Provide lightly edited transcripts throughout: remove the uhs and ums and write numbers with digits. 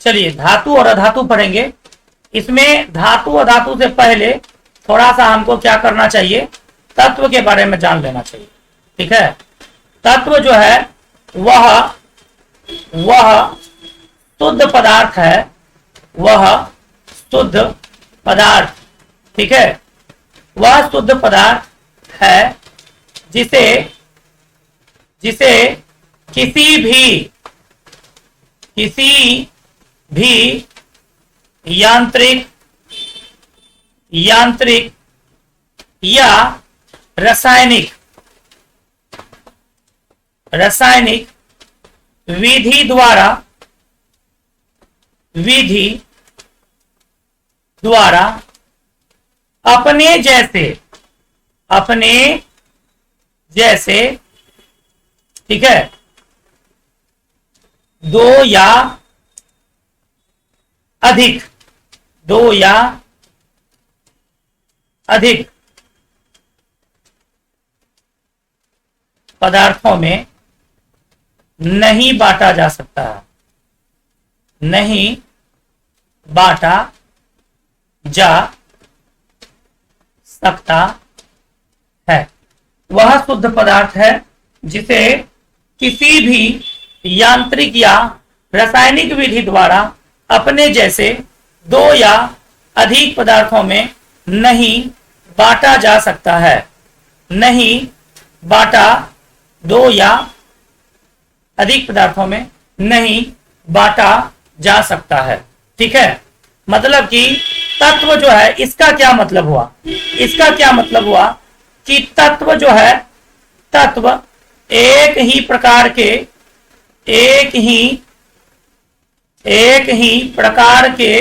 चलिए धातु और अधातु पढ़ेंगे। इसमें धातु अधातु से पहले थोड़ा सा हमको क्या करना चाहिए, तत्व के बारे में जान लेना चाहिए। ठीक है, तत्व जो है वह शुद्ध पदार्थ है, वह शुद्ध पदार्थ, ठीक है, वह शुद्ध पदार्थ है जिसे जिसे किसी भी यांत्रिक या रासायनिक विधि द्वारा अपने जैसे ठीक है, दो या अधिक पदार्थों में नहीं बांटा जा सकता है, नहीं बांटा जा सकता है। वह शुद्ध पदार्थ है जिसे किसी भी यांत्रिक या रासायनिक विधि द्वारा अपने जैसे दो या अधिक पदार्थों में नहीं बांटा जा सकता है, नहीं बांटा, दो या अधिक पदार्थों में नहीं बांटा जा सकता है। ठीक है, मतलब कि तत्व जो है, इसका क्या मतलब हुआ, इसका क्या मतलब हुआ कि तत्व जो है, तत्व एक ही प्रकार के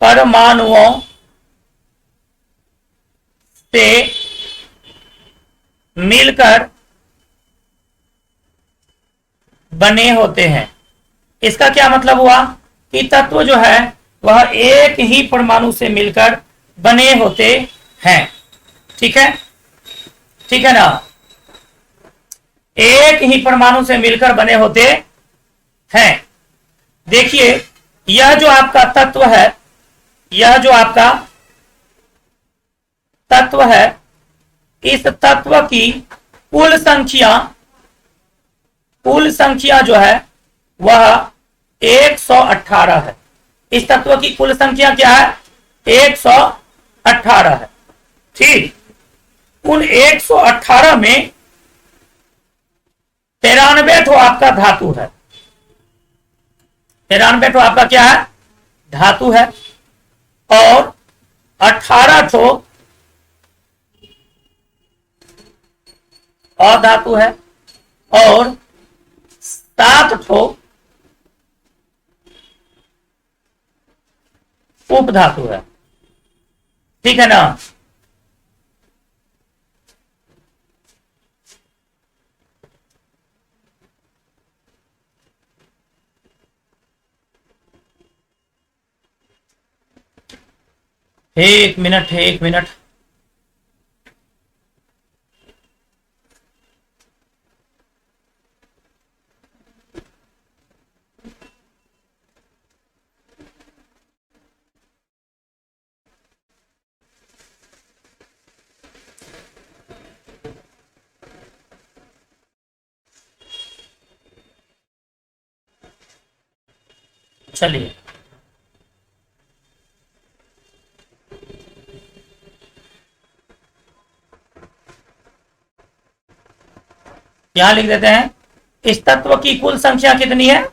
परमाणुओं से मिलकर बने होते हैं। इसका क्या मतलब हुआ कि तत्व जो है वह एक ही परमाणु से मिलकर बने होते हैं। ठीक है, ठीक है ना, एक ही परमाणु से मिलकर बने होते हैं। देखिए, यह जो आपका तत्व है, यह जो आपका तत्व है, इस तत्व की कुल संख्या जो है वह 118 है। इस तत्व की कुल संख्या क्या है, 118 है। ठीक, उन 118 में 93 ठो आपका धातु है, 93 ठो आपका क्या है, धातु है, और 18 ठो अधातु है, और 7 ठो उपधातु है। ठीक है ना, एक मिनट चलिए, यहां लिख देते हैं, इस तत्व की कुल संख्या कितनी है,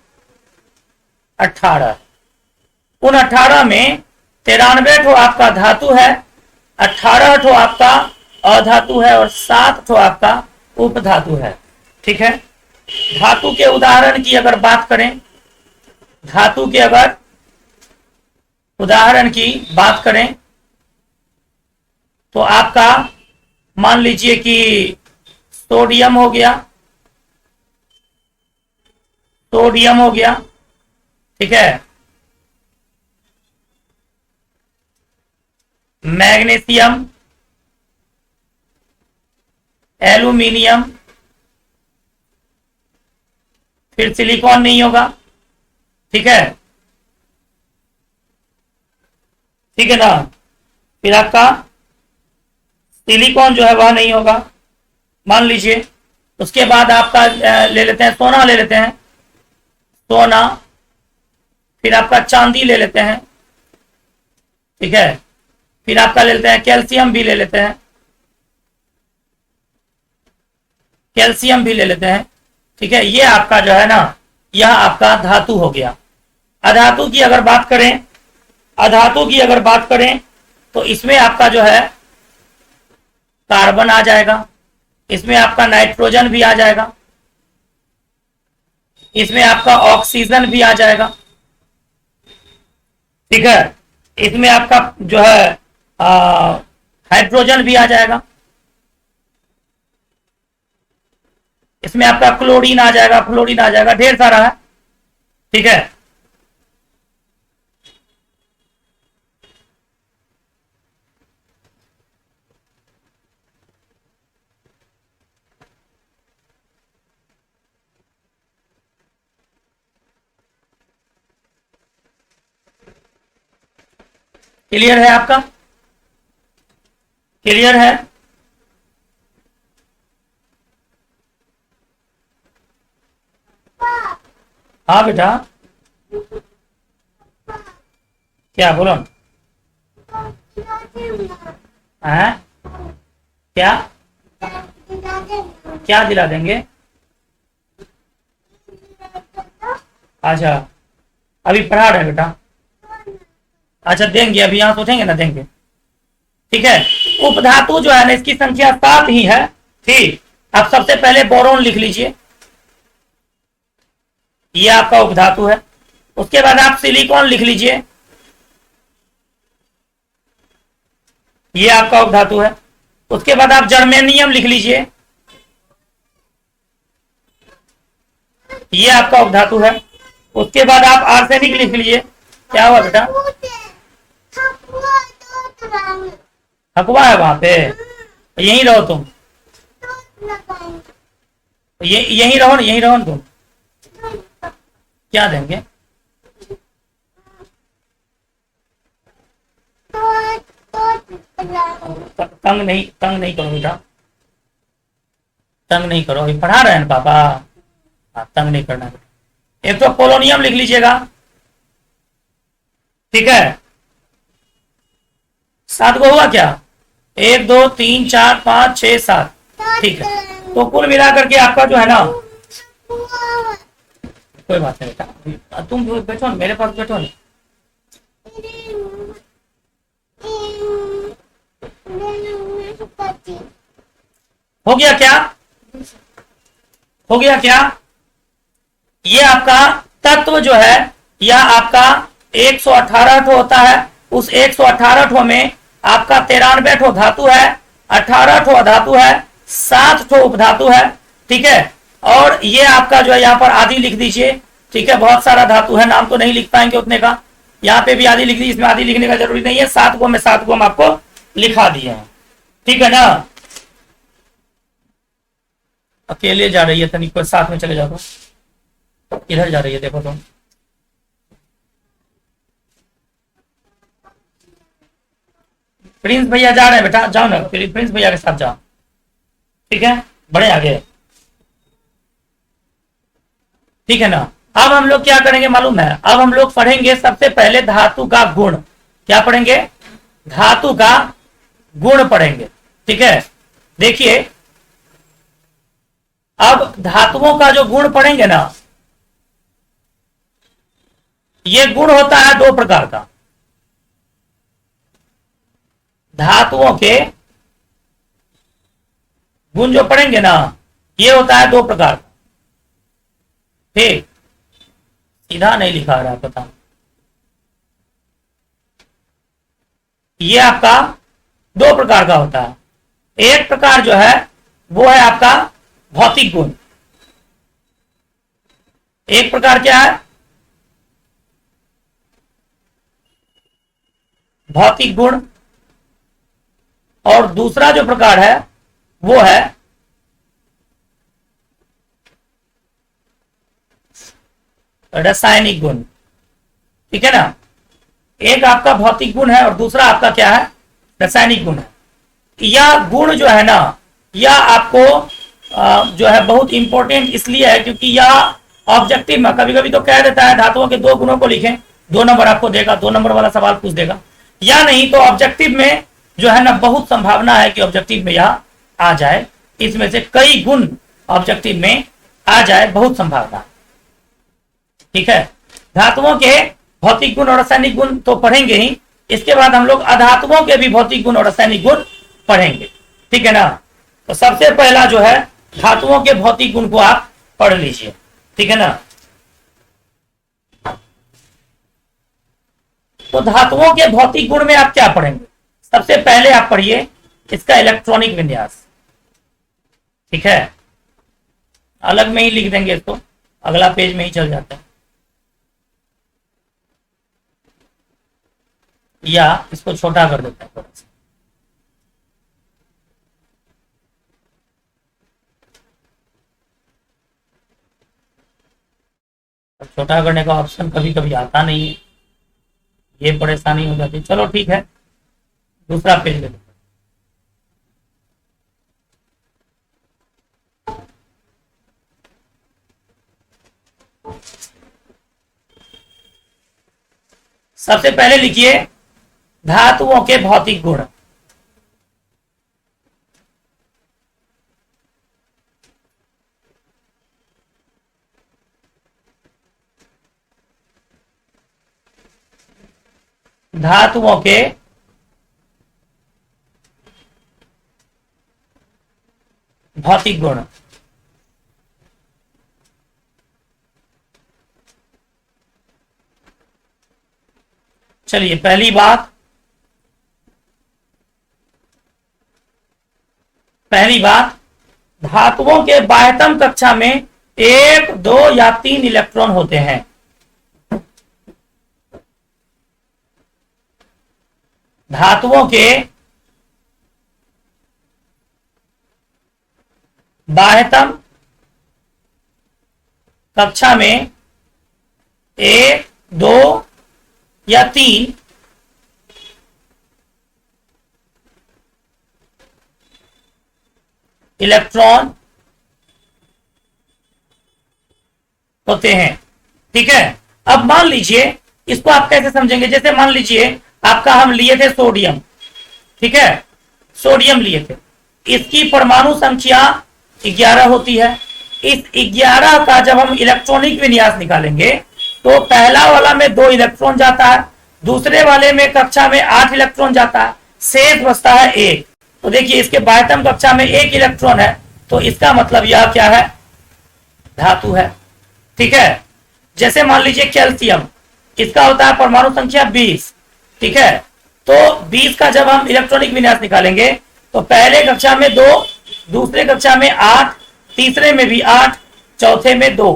18। उन 18 में 93 ठो आपका धातु है, 18 ठो आपका अधातु है, और 7 ठो आपका उपधातु है। ठीक है, धातु के उदाहरण की अगर बात करें, धातु के अगर उदाहरण की बात करें तो आपका मान लीजिए कि सोडियम हो गया, सोडियम हो गया, ठीक है, मैग्नीशियम, एल्यूमिनियम, फिर सिलिकॉन नहीं होगा, ठीक है, ठीक है ना। फिर आपका सिलिकॉन जो है वह नहीं होगा, मान लीजिए। उसके बाद आपका ले लेते हैं सोना, ले लेते हैं सोना। फिर आपका चांदी ले लेते हैं, ठीक है। फिर आपका ले लेते हैं कैल्शियम भी ले लेते हैं, कैल्शियम भी ले लेते हैं, ठीक है। ये आपका जो है ना, यह आपका धातु हो गया। अधातु की अगर बात करें, अधातु की अगर बात करें तो इसमें आपका जो है कार्बन आ जाएगा, इसमें आपका नाइट्रोजन भी आ जाएगा, इसमें आपका ऑक्सीजन भी आ जाएगा, ठीक है। इसमें आपका जो है हाइड्रोजन भी आ जाएगा, इसमें आपका क्लोरीन आ जाएगा, फ्लोरीन आ जाएगा, ढेर सारा है, ठीक है। क्लियर है आपका? क्लियर है? हाँ बेटा, क्या बोलो? हैं? क्या क्या दिला देंगे? अच्छा, अभी पढ़ा रहे हैं बेटा। अच्छा देंगे, अभी यहाँ से उठेंगे ना, देंगे, ठीक है। उपधातु जो है ना, इसकी संख्या 7 ही है, ठीक। अब सबसे पहले बोरोन लिख लीजिए, ये आपका उपधातु है। उसके बाद आप सिलिकॉन लिख लीजिए, ये आपका उपधातु है। उसके बाद आप जर्मेनियम लिख लीजिए, ये आपका उपधातु है। उसके बाद आप आर्सेनिक लिख लीजिए। क्या हुआ बेटा? हकवा है वहां पे, यहीं रहो तुम, यहीं रहो ना, यहीं रहो ना तुम। क्या देंगे? तंग नहीं करो बेटा, तंग नहीं करो, अभी पढ़ा रहे हैं ना पापा। हाँ, तंग नहीं करना। एक तो पोलोनियम लिख लीजिएगा, ठीक है। 7 को हुआ क्या? 1 2 3 4 5 6 7, ठीक है। तो कुल मिलाकर के आपका जो है ना, कोई बात नहीं बेटा, तुम बैठो ना, मेरे पास बैठो ना। हो गया क्या? हो गया क्या? ये आपका तत्व जो है, यह आपका 118 ठो होता है। उस 118 ठो में आपका 93 ठो धातु है, 18 ठो अधातु है, 7 ठो उपधातु है, ठीक है। और ये आपका जो है यहाँ पर आदि लिख दीजिए, ठीक है। बहुत सारा धातु है, नाम तो नहीं लिख पाएंगे उतने का। यहाँ पे भी आदि लिख दीजिए, इसमें आदि लिखने का जरूरी नहीं है। 7 को मैं 7 को हम आपको लिखा दिए हैं, ठीक है ना। अकेले जा रही है तनिक, को साथ में चले जाओ, इधर जा रही है, देखो तुम। प्रिंस भैया जा रहे हैं बेटा, जाओ ना, प्रिंस भैया के साथ जाओ, ठीक है, बड़े आगे, ठीक है ना। अब हम लोग क्या करेंगे मालूम है? अब हम लोग पढ़ेंगे सबसे पहले धातु का गुण। क्या पढ़ेंगे? धातु का गुण पढ़ेंगे, ठीक है। देखिए, अब धातुओं का जो गुण पढ़ेंगे ना, ये गुण होता है 2 प्रकार का। धातुओं के गुण जो पढ़ेंगे ना, ये होता है 2 प्रकार का, ठीक। सीधा नहीं लिखा रहा, पता। ये आपका 2 प्रकार का होता है। एक प्रकार जो है वो है आपका भौतिक गुण। एक प्रकार क्या है? भौतिक गुण। और दूसरा जो प्रकार है वो है रासायनिक गुण, ठीक है ना। एक आपका भौतिक गुण है और दूसरा आपका क्या है, रासायनिक गुण है। यह गुण जो है ना, यह आपको जो है बहुत इंपॉर्टेंट इसलिए है क्योंकि यह ऑब्जेक्टिव में कभी कभी तो कह देता है धातुओं के दो गुणों को लिखें, 2 नंबर आपको देगा, 2 नंबर वाला सवाल पूछ देगा, या नहीं तो ऑब्जेक्टिव में जो है ना बहुत संभावना है कि ऑब्जेक्टिव में यह आ जाए। इसमें से कई गुण ऑब्जेक्टिव में आ जाए, बहुत संभावना, ठीक है। धातुओं के भौतिक गुण और रासायनिक गुण तो पढ़ेंगे ही, इसके बाद हम लोग अधातुओं के भी भौतिक गुण और रासायनिक गुण पढ़ेंगे, ठीक है ना। तो सबसे पहला जो है धातुओं के भौतिक गुण को आप पढ़ लीजिए, ठीक है ना। तो धातुओं के भौतिक गुण में आप क्या पढ़ेंगे, सबसे पहले आप पढ़िए इसका इलेक्ट्रॉनिक विन्यास, ठीक है। अलग में ही लिख देंगे इसको, अगला पेज में ही चल जाता है, या इसको छोटा कर देते हैं थोड़ा सा। छोटा करने का ऑप्शन कभी कभी आता नहीं है, ये परेशानी हो जाती है। चलो ठीक है, दूसरा पेज ले लो। सबसे पहले लिखिए धातुओं के भौतिक गुण। धातुओं के भौतिक गुण। चलिए पहली बात धातुओं के बाह्यतम कक्षा में 1, 2 या 3 इलेक्ट्रॉन होते हैं। धातुओं के बाह्यतम कक्षा में 1, 2 या 3 इलेक्ट्रॉन होते हैं, ठीक है। अब मान लीजिए, इसको आप कैसे समझेंगे, जैसे मान लीजिए आपका हम लिए थे सोडियम, ठीक है, सोडियम लिए थे, इसकी परमाणु संख्या 11 होती है। इस 11 का जब हम इलेक्ट्रॉनिक विन्यास निकालेंगे तो पहला वाला में 2 इलेक्ट्रॉन जाता है, दूसरे वाले में कक्षा में 8 इलेक्ट्रॉन जाता है, शेष बचता है 1। तो देखिए इसके बाह्यतम कक्षा में 1 इलेक्ट्रॉन है, तो इसका मतलब यह क्या है, धातु है, ठीक है। जैसे मान लीजिए कैल्शियम, इसका होता है परमाणु संख्या 20, ठीक है। तो 20 का जब हम इलेक्ट्रॉनिक विन्यास निकालेंगे तो पहले कक्षा में 2, दूसरे कक्षा में 8, तीसरे में भी 8, चौथे में 2,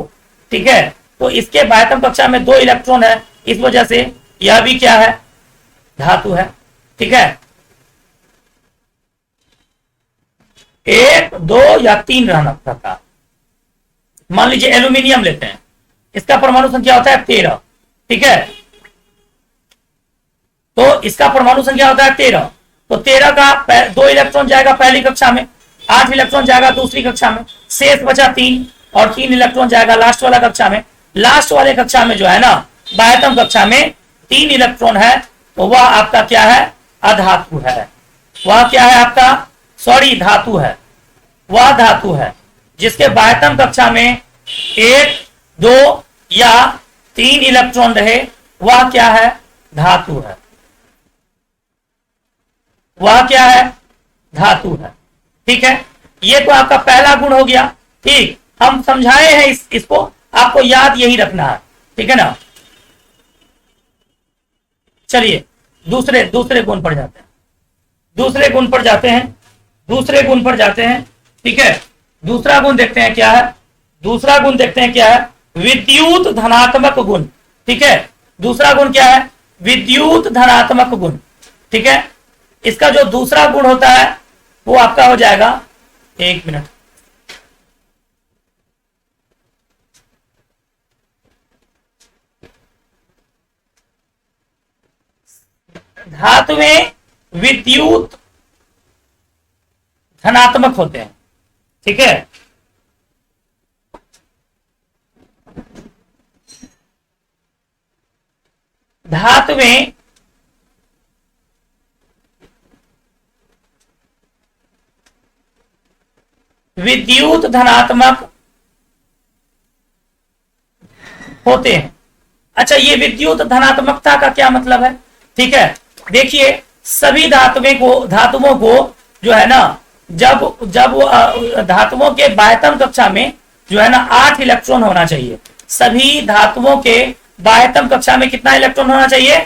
ठीक है। तो इसके बाह्यतम कक्षा में 2 इलेक्ट्रॉन है, इस वजह से यह भी क्या है, धातु है, ठीक है। 1, 2 या 3 रहना था। मान लीजिए एल्यूमिनियम लेते हैं, इसका परमाणु संख्या होता है 13, ठीक है। तो इसका परमाणु संख्या होता है 13, तो 13 का 2 इलेक्ट्रॉन जाएगा पहली कक्षा में, 8 इलेक्ट्रॉन जाएगा दूसरी कक्षा में, शेष बचा 3, और 3 इलेक्ट्रॉन जाएगा लास्ट वाला कक्षा में। लास्ट वाले कक्षा में जो है ना, बाह्यतम कक्षा में 3 इलेक्ट्रॉन है, तो वह आपका क्या है, अधातु है। वह क्या है आपका, सॉरी धातु है, वह धातु है जिसके बाह्यतम कक्षा में 1, 2 या 3 इलेक्ट्रॉन रहे, वह क्या है, धातु है, वह क्या है, धातु है, ठीक है। ये तो आपका पहला गुण हो गया, ठीक। हम समझाए हैं इसको, आपको याद यही रखना है, ठीक है ना। चलिए दूसरे गुण पर जाते हैं, दूसरे गुण पर जाते हैं, ठीक है। दूसरा गुण देखते हैं क्या है, दूसरा गुण देखते हैं क्या है, विद्युत धनात्मक गुण, ठीक है। दूसरा गुण क्या है, विद्युत धनात्मक गुण, ठीक है। इसका जो दूसरा गुण होता है वो आपका हो जाएगा, 1 मिनट, धातुएं विद्युत धनात्मक होते हैं। ठीक है, धातुएं विद्युत धनात्मक होते हैं। अच्छा, ये विद्युत धनात्मकता का क्या मतलब है? ठीक है, देखिए सभी धातुओं को जो है ना, जब जब धातुओं के बाह्यतम कक्षा में जो है ना 8 इलेक्ट्रॉन होना चाहिए। सभी धातुओं के बाह्यतम कक्षा में कितना इलेक्ट्रॉन होना चाहिए?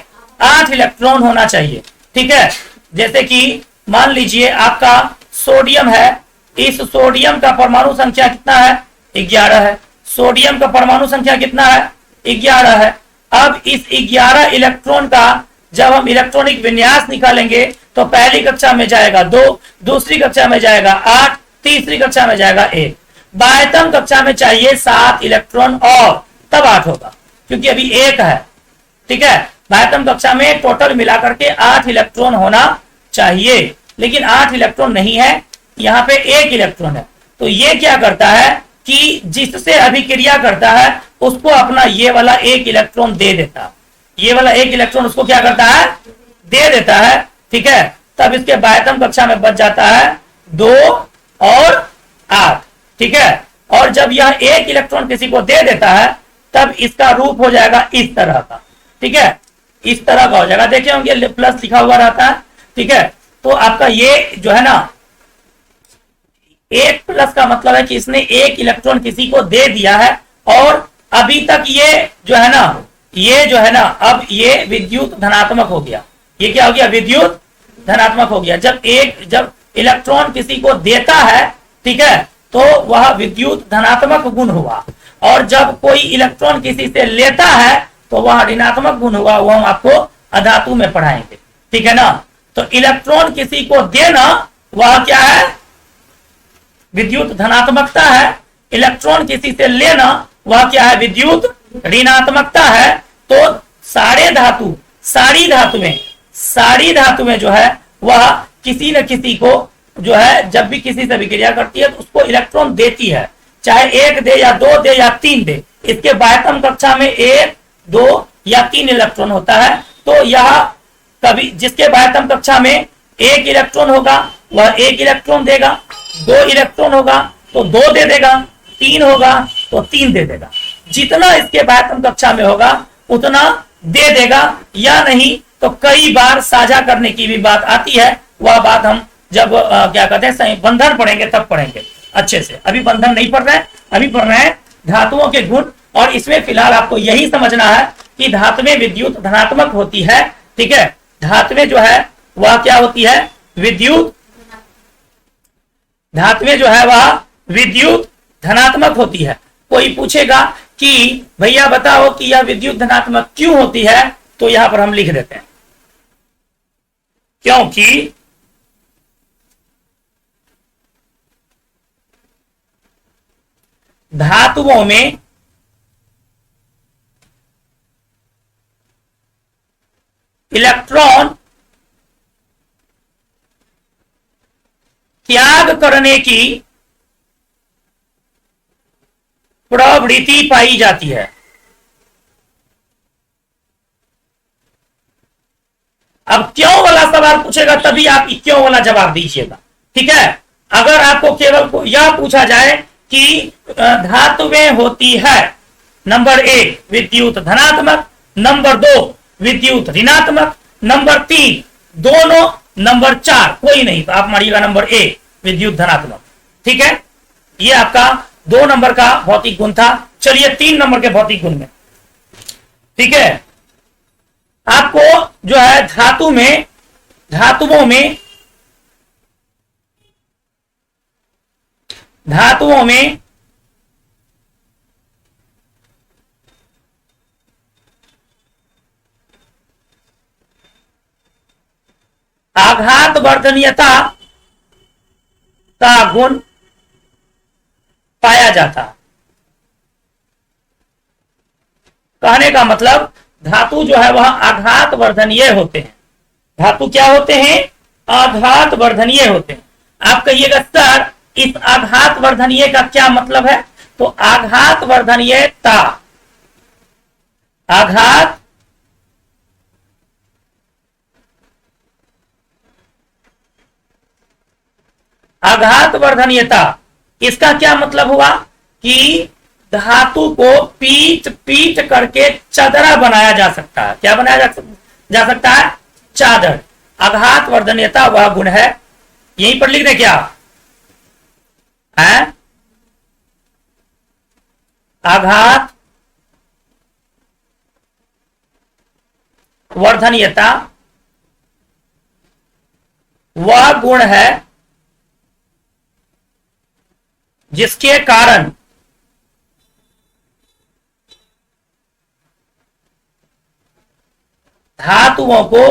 8 इलेक्ट्रॉन होना चाहिए। ठीक है, जैसे कि मान लीजिए आपका सोडियम है, इस सोडियम का परमाणु संख्या कितना है? 11 है। सोडियम का परमाणु संख्या कितना है? 11 है। अब इस 11 इलेक्ट्रॉन का जब हम इलेक्ट्रॉनिक विन्यास निकालेंगे तो पहली कक्षा में जाएगा 2, दूसरी कक्षा में जाएगा 8, तीसरी कक्षा में जाएगा 1। बाह्यतम कक्षा में चाहिए 7 इलेक्ट्रॉन और तब 8 होगा, क्योंकि अभी 1 है। ठीक है, बाह्यतम कक्षा में टोटल मिलाकर के 8 इलेक्ट्रॉन होना चाहिए, लेकिन 8 इलेक्ट्रॉन नहीं है, यहाँ पे 1 इलेक्ट्रॉन है। तो ये क्या करता है कि जिससे अभिक्रिया करता है उसको अपना ये वाला 1 इलेक्ट्रॉन दे देता है। ये वाला 1 इलेक्ट्रॉन उसको क्या करता है? दे देता है। ठीक है, तब इसके बाह्यतम कक्षा में बच जाता है 2 और 8। ठीक है, और जब यह 1 इलेक्ट्रॉन किसी को दे देता है तब इसका रूप हो जाएगा इस तरह का। ठीक है, इस तरह का हो जाएगा, देखे होंगे प्लस लिखा हुआ रहता है। ठीक है, तो आपका ये जो है ना 1 प्लस का मतलब है कि इसने 1 इलेक्ट्रॉन किसी को दे दिया है, और अभी तक ये जो है ना अब ये विद्युत धनात्मक हो गया। ये क्या हो गया? विद्युत धनात्मक हो गया। जब इलेक्ट्रॉन किसी को देता है, ठीक है, तो वह विद्युत धनात्मक गुण हुआ, और जब कोई इलेक्ट्रॉन किसी से लेता है तो वह ऋणात्मक गुण हुआ। वो हम आपको अधातु में पढ़ाएंगे। ठीक है ना, तो इलेक्ट्रॉन किसी को देना वह क्या है? विद्युत धनात्मकता है। इलेक्ट्रॉन किसी से लेना वह क्या है? विद्युत ऋणात्मकता है। तो सारी धातुएं जो है वह किसी न किसी को जो है जब भी किसी से विक्रिया करती है तो उसको इलेक्ट्रॉन देती है, चाहे 1 दे या 2 दे या 3 दे। इसके बाह्यतम कक्षा में 1, 2 या 3 इलेक्ट्रॉन होता है। तो यह कभी जिसके बाह्यतम कक्षा में 1 इलेक्ट्रॉन होगा वह 1 इलेक्ट्रॉन देगा, 2 इलेक्ट्रॉन होगा तो 2 दे देगा, 3 होगा तो 3 दे देगा। जितना इसके बाह्यतम कक्षा में होगा उतना दे देगा, या नहीं तो कई बार साझा करने की भी बात आती है। वह बात हम जब क्या कहते हैं बंधन पढ़ेंगे तब पढ़ेंगे अच्छे से। अभी बंधन नहीं पढ़ रहे हैं, अभी पढ़ रहे हैं धातुओं के गुण। और इसमें फिलहाल आपको यही समझना है कि धातुएं विद्युत धनात्मक होती है। ठीक है, धातुएं जो है वह क्या होती है? धातुएं जो है वह विद्युत धनात्मक होती है। कोई पूछेगा कि भैया बताओ कि यह विद्युत धनात्मक क्यों होती है, तो यहां पर हम लिख देते हैं क्योंकि धातुओं में इलेक्ट्रॉन त्याग करने की प्रवृत्ति पाई जाती है। अब क्यों वाला सवाल पूछेगा तभी आप क्यों वाला जवाब दीजिएगा। ठीक है, अगर आपको केवल यह पूछा जाए कि धातुएं होती है नंबर 1 विद्युत धनात्मक, नंबर 2 विद्युत ऋणात्मक, नंबर 3 दोनों, नंबर 4 कोई नहीं, तो आप मारिएगा नंबर 1 विद्युत धनात्मक। ठीक है, ये आपका 2 नंबर का भौतिक गुण था। चलिए 3 नंबर के भौतिक गुण में। ठीक है, आपको जो है धातुओं में आघात वर्धनीयता का गुण पाया जाता। कहने का मतलब धातु जो है वह आघात वर्धनीय होते हैं। धातु क्या होते हैं? आघात वर्धनीय होते हैं। आप कहिएगा सर इस आघात वर्धनीय का क्या मतलब है? तो आघात वर्धनीयता, आघात आघात वर्धनीयता, इसका क्या मतलब हुआ कि धातु को पीट पीट करके चादरा बनाया जा सकता है। क्या बनाया जा सकता है? चादर। आघात वर्धनीयता वह गुण है, यहीं पर लिख दे क्या है? आघात वर्धनीयता वह गुण है जिसके कारण धातुओं को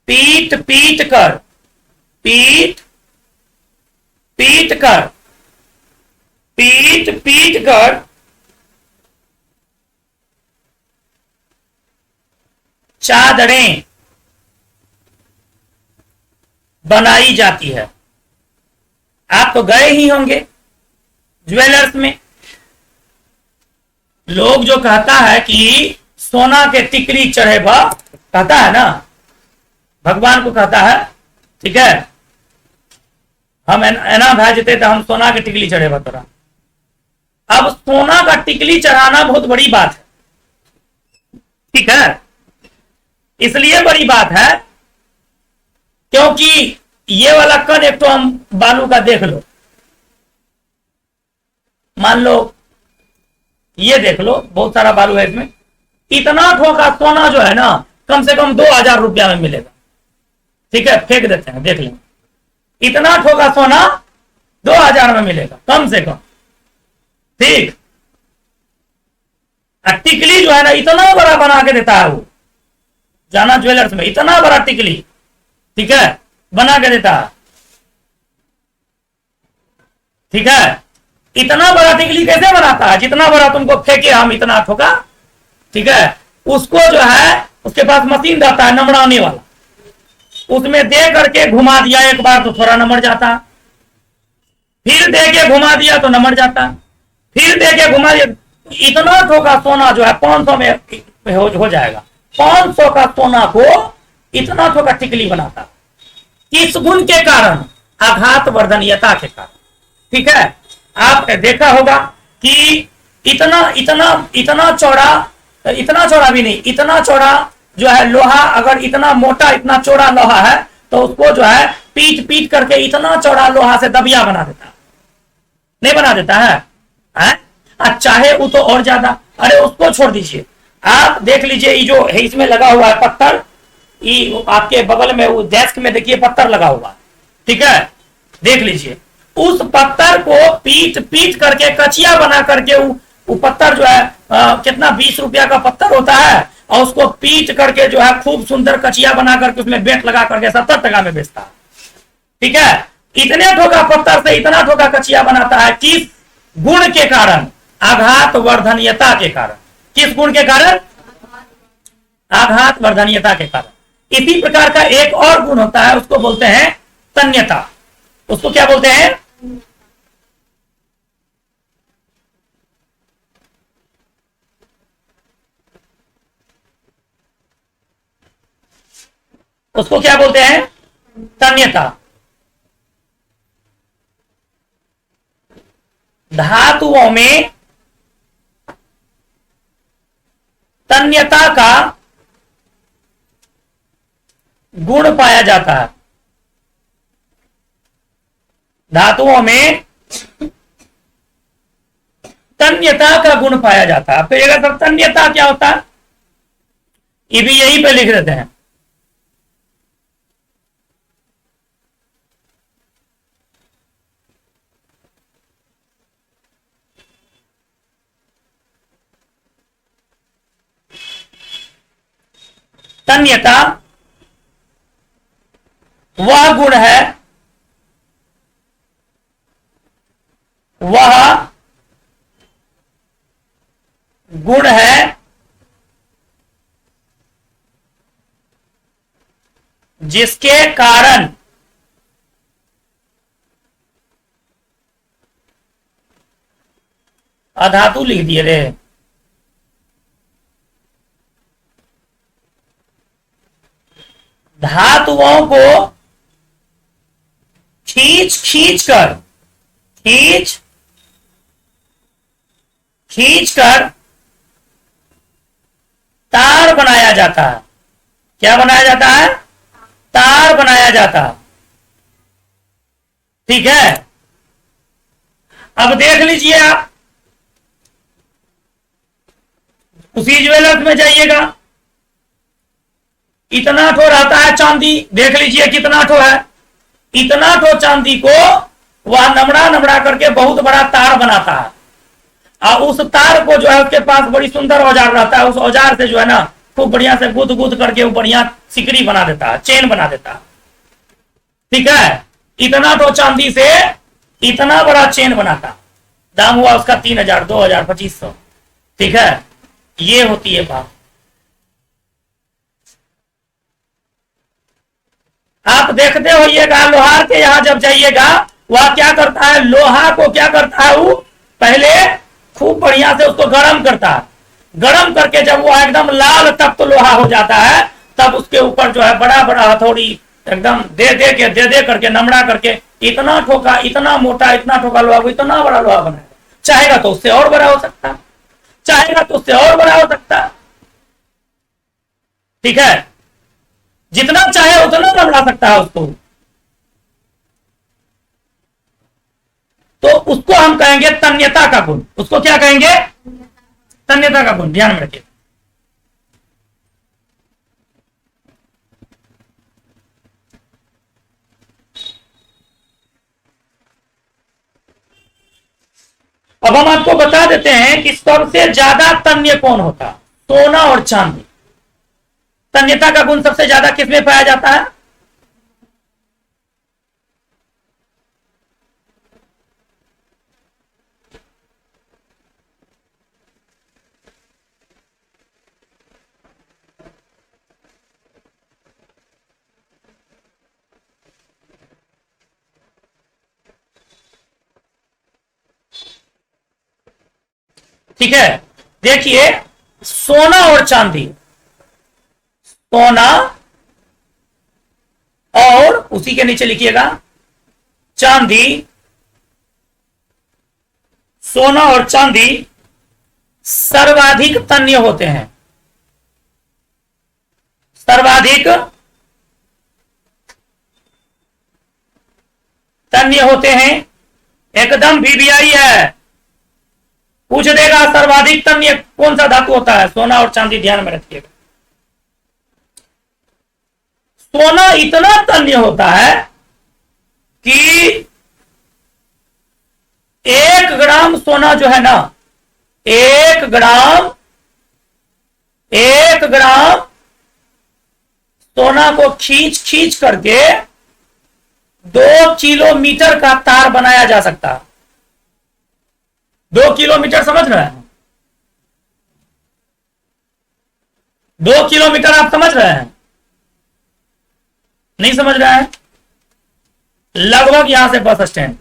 पीट पीट कर पीट पीट कर पीट पीट कर चादरें बनाई जाती है। आप तो गए ही होंगे ज्वेलर्स में, लोग जो कहता है कि सोना के टिकली चढ़े बा, कहता है ना, भगवान को कहता है, ठीक है, हम एना भाजते तो हम सोना के टिकली चढ़े बा तोरा। अब सोना का टिकली चढ़ाना बहुत बड़ी बात है, ठीक है, इसलिए बड़ी बात है क्योंकि ये वाला कण एक तो हम बालू का देख लो, मान लो ये देख लो, बहुत सारा बालू है इसमें, इतना ठोका सोना जो है ना कम से कम 2000 रुपया में मिलेगा, ठीक है, फेंक देते हैं, देख लें, इतना ठोका सोना 2000 में मिलेगा कम से कम, ठीक। टिकली जो है ना इतना बड़ा बना के देता है वो, जाना ज्वेलर्स में, इतना बड़ा टिकली, ठीक है, बना के देता है, ठीक है। इतना बड़ा टिकली कैसे बनाता है? जितना बड़ा तुमको फेंके हम इतना ठोका, ठीक है, उसको जो है उसके पास मशीन रहता है नमड़ाने वाला, उसमें दे करके घुमा दिया एक बार तो थोड़ा नमड़ जाता, फिर दे के घुमा दिया तो नमड़ जाता, फिर दे के घुमा दिया, इतना ठोका सोना जो है 500 में हो जाएगा। 500 का सोना को इतना ठोका टिकली बनाता, किस गुण के कारण? आघात वर्धनीयता के कारण, ठीक है। आप देखा होगा कि इतना इतना इतना चौड़ा, इतना चौड़ा भी नहीं, इतना चौड़ा जो है लोहा, अगर इतना मोटा इतना चौड़ा लोहा है तो उसको जो है पीट पीट करके इतना चौड़ा लोहा से दबिया बना देता, नहीं बना देता है? चाहे वो तो और ज्यादा, अरे उसको छोड़ दीजिए, आप देख लीजिए ये जो है इसमें लगा हुआ है पत्थर, ये आपके बगल में वो डेस्क में देखिए पत्थर लगा हुआ, ठीक है, देख लीजिए, उस पत्थर को पीट पीट करके कचिया बना करके वो पत्थर जो है कितना 20 रुपया का पत्थर होता है, और उसको पीट करके जो है खूब सुंदर कचिया बना करके उसमें बेट लगा करके 70 टका में बेचता है, ठीक है। इतने ठोका पत्थर से इतना ठोका कचिया बनाता है, किस गुण के कारण? आघात वर्धनीयता के कारण। किस गुण के कारण? आघात वर्धनीयता के कारण। इसी प्रकार का एक और गुण होता है, उसको बोलते हैं तन्यता। उसको क्या बोलते हैं? उसको क्या बोलते हैं? तन्यता। धातुओं में तन्यता का गुण पाया जाता है। धातुओं में तन्यता का गुण पाया जाता है। फिर अगर तन्यता क्या होता है, ये भी यहीं पे लिख देते हैं। तन्यता वह गुण है, वह गुण है जिसके कारण अधातु लिख दिए रे, धातुओं को खींच कर तार बनाया जाता है। क्या बनाया जाता है? तार बनाया जाता है। ठीक है, अब देख लीजिए आप, उसी ज्वेलर्स में जाइएगा, इतना ठो रहता है चांदी, देख लीजिए कितना ठो है। इतना ठो चांदी को वह नमड़ा नमड़ा करके बहुत बड़ा तार बनाता है, और उस तार को जो है उसके पास बड़ी सुंदर औजार रहता है, उस औजार से जो है ना खूब बढ़िया से गुद गुद करके वो बढ़िया सिकड़ी बना देता है, चेन बना देता है। ठीक है, इतना ठो चांदी से इतना बड़ा चेन बनाता, दाम हुआ उसका 3000, 2000, 2500। ठीक है, ये होती है बात। आप देखते होइएगा, लोहार के यहां जब जाइएगा, वह क्या करता है, लोहा को क्या करता है, वो पहले खूब बढ़िया से उसको गर्म करता है। गर्म करके जब वो एकदम लाल तख्त लोहा हो जाता है, तब उसके ऊपर जो है बड़ा बड़ा हथौड़ी एकदम दे करके नमड़ा करके इतना ठोका, इतना मोटा, इतना ठोका लोहा को इतना बड़ा लोहा बनाएगा। चाहेगा तो उससे और बड़ा हो सकता है, चाहेगा तो उससे और बड़ा हो सकता है। ठीक है, जितना चाहे उतना बढ़ा सकता है उसको। तो उसको हम कहेंगे तन्यता का गुण। उसको क्या कहेंगे? तन्यता का गुण। ध्यान में रखिए। अब हम आपको बता देते हैं कि सबसे ज्यादा तन्य कौन होता? सोना और चांदी। तन्यता का गुण सबसे ज्यादा किसमें पाया जाता है? ठीक है, देखिए, सोना और चांदी, सोना और उसी के नीचे लिखिएगा चांदी। सोना और चांदी सर्वाधिक तन्य होते हैं, सर्वाधिक तन्य होते हैं। एकदम वीवीआई है, पूछ देगा सर्वाधिक तन्य कौन सा धातु होता है? सोना और चांदी। ध्यान में रखिएगा, सोना इतना तन्य होता है कि 1 ग्राम सोना जो है ना, 1 ग्राम सोना को खींच करके 2 किलोमीटर का तार बनाया जा सकता है। 2 किलोमीटर, समझ रहे हैं? 2 किलोमीटर आप समझ रहे हैं? नहीं समझ रहे हैं? लगभग यहां से बस स्टैंड,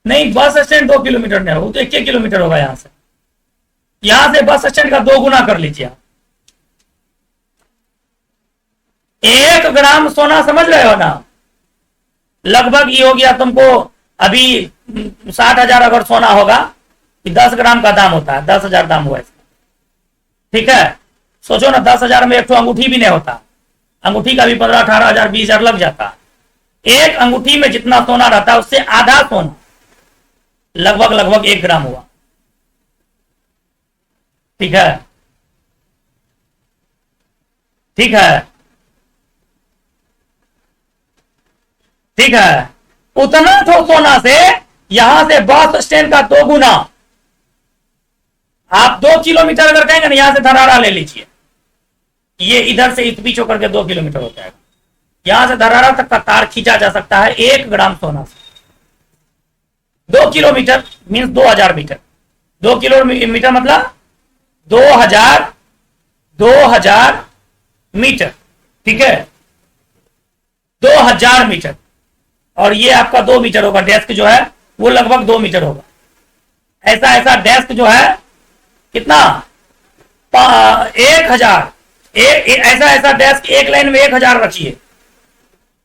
नहीं बस स्टैंड 2 किलोमीटर नहीं होगा, तो 1 किलोमीटर होगा। यहां से बस स्टैंड का 2 गुना कर लीजिए आप। 1 ग्राम सोना, समझ रहे हो ना? लगभग ये हो गया तुमको, अभी 60,000 अगर सोना होगा, 10 ग्राम का दाम होता है, 10,000 दाम हुआ इसका। ठीक है, सोचो ना, 10,000 में एक तो अंगूठी भी नहीं होता, अंगूठी का भी 15, 18,000, 20,000 लग जाता। एक अंगूठी में जितना सोना रहता है उससे आधा सोना, लगभग 1 ग्राम हुआ। ठीक है, ठीक है, ठीक है, उतना तो सोना से यहां से बस स्टैंड का 2 गुना। आप 2 किलोमीटर अगर कहेंगे ना, यहां से धरारा ले लीजिए, ये इधर से इस बीच होकर के 2 किलोमीटर हो जाएगा। यहां से धरारा तक का तार खींचा जा सकता है 1 ग्राम सोना से। 2 किलोमीटर मीन्स 2000 मीटर। 2 किलोमीटर मतलब 2000 मीटर, ठीक है, 2000 मीटर। और ये आपका 2 मीटर होगा, डेस्क जो है वो लगभग 2 मीटर होगा। ऐसा ऐसा डेस्क जो है कितना 1000, ऐसा ऐसा डेस्क एक लाइन में 1000 रखिए,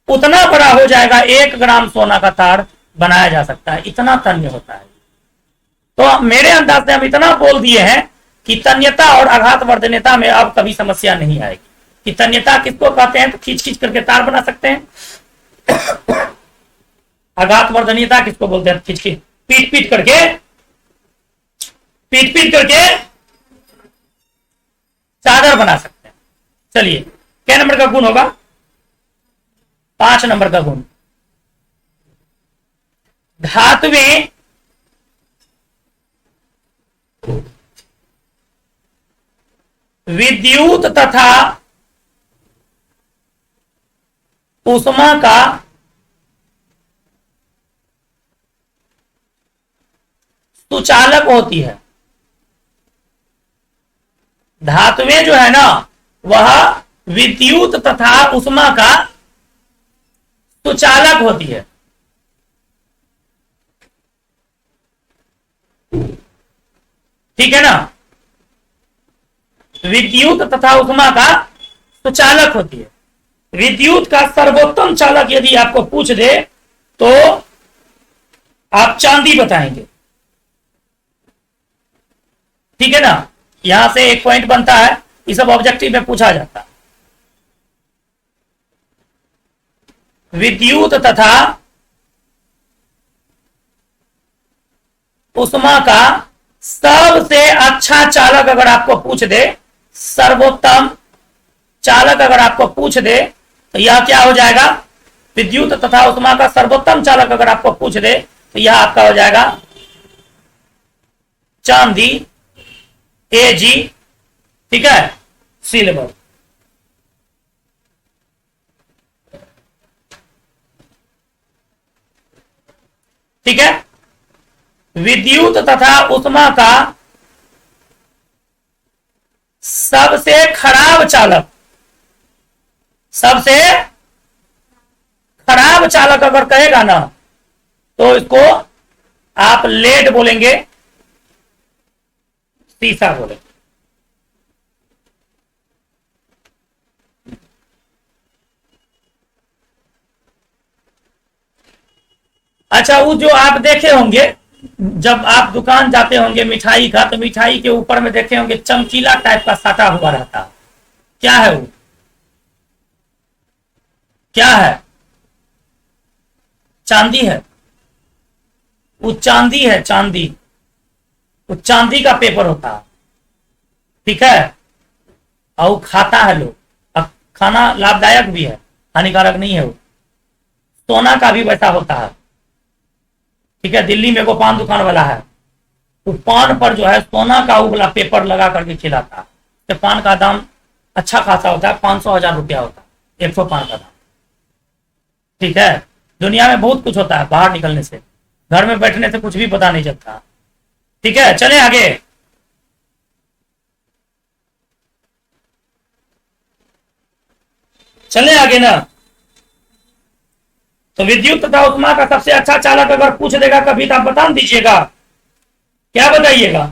उतना बड़ा हो जाएगा, 1 ग्राम सोना का तार बनाया जा सकता है, इतना तन्य होता है। तो मेरे अंदाज से हम इतना बोल दिए हैं कि तन्यता और आघात वर्धनीयता में अब कभी समस्या नहीं आएगी। कि तन्यता किसको कहते हैं, तो खींच खींच करके तार बना सकते हैं। आघात वर्धनीयता किसको बोलते हैं, खींच खींच पीट पीट करके चादर बना सकते हैं। चलिए, क्या नंबर का गुण होगा, 5 नंबर का गुण, धातुएं विद्युत तथा ऊष्मा का सुचालक होती है। धातुएं जो है ना, वह विद्युत तथा ऊष्मा का सुचालक होती है। ठीक है ना, विद्युत तथा ऊष्मा का सुचालक होती है। विद्युत का सर्वोत्तम चालक यदि आपको पूछ दे तो आप चांदी बताएंगे। ठीक है ना, यहां से एक पॉइंट बनता है, ये सब ऑब्जेक्टिव में पूछा जाता है। विद्युत तथा ऊष्मा का सबसे अच्छा चालक अगर आपको पूछ दे, सर्वोत्तम चालक अगर आपको पूछ दे, तो यह क्या हो जाएगा, विद्युत तथा ऊष्मा का सर्वोत्तम चालक अगर आपको पूछ दे तो यह आपका हो जाएगा चांदी, Ag, ठीक है, सिल्वर। ठीक है, विद्युत तथा ऊष्मा का सबसे खराब चालक, सबसे खराब चालक अगर कहेगा ना, तो इसको आप लेड बोलेंगे, सीसा बोलेंगे। अच्छा, वो जो आप देखे होंगे जब आप दुकान जाते होंगे मिठाई का, तो मिठाई के ऊपर में देखे होंगे चमकीला टाइप का साटा हुआ रहता है, क्या है वो, क्या है, चांदी है, वो चांदी है, चांदी, वो चांदी का पेपर होता है। ठीक है, और वो खाता है लोग, अब खाना लाभदायक भी है, हानिकारक नहीं है वो। सोना का भी वैसा होता है। ठीक है, दिल्ली में वो पान दुकान वाला है, तो पान पर जो है सोना का वो वाला पेपर लगा करके खिलाता है। तो पान का दाम अच्छा खासा होता है, 500-1000 रुपया होता है 100 पान का दाम। ठीक है, दुनिया में बहुत कुछ होता है, बाहर निकलने से, घर में बैठने से कुछ भी पता नहीं चलता। ठीक है, चले आगे। चले आगे ना, तो विद्युत तथा ऊष्मा का सबसे अच्छा चालक अगर पूछ देगा कभी, तो आप बता दीजिएगा, क्या बताइएगा,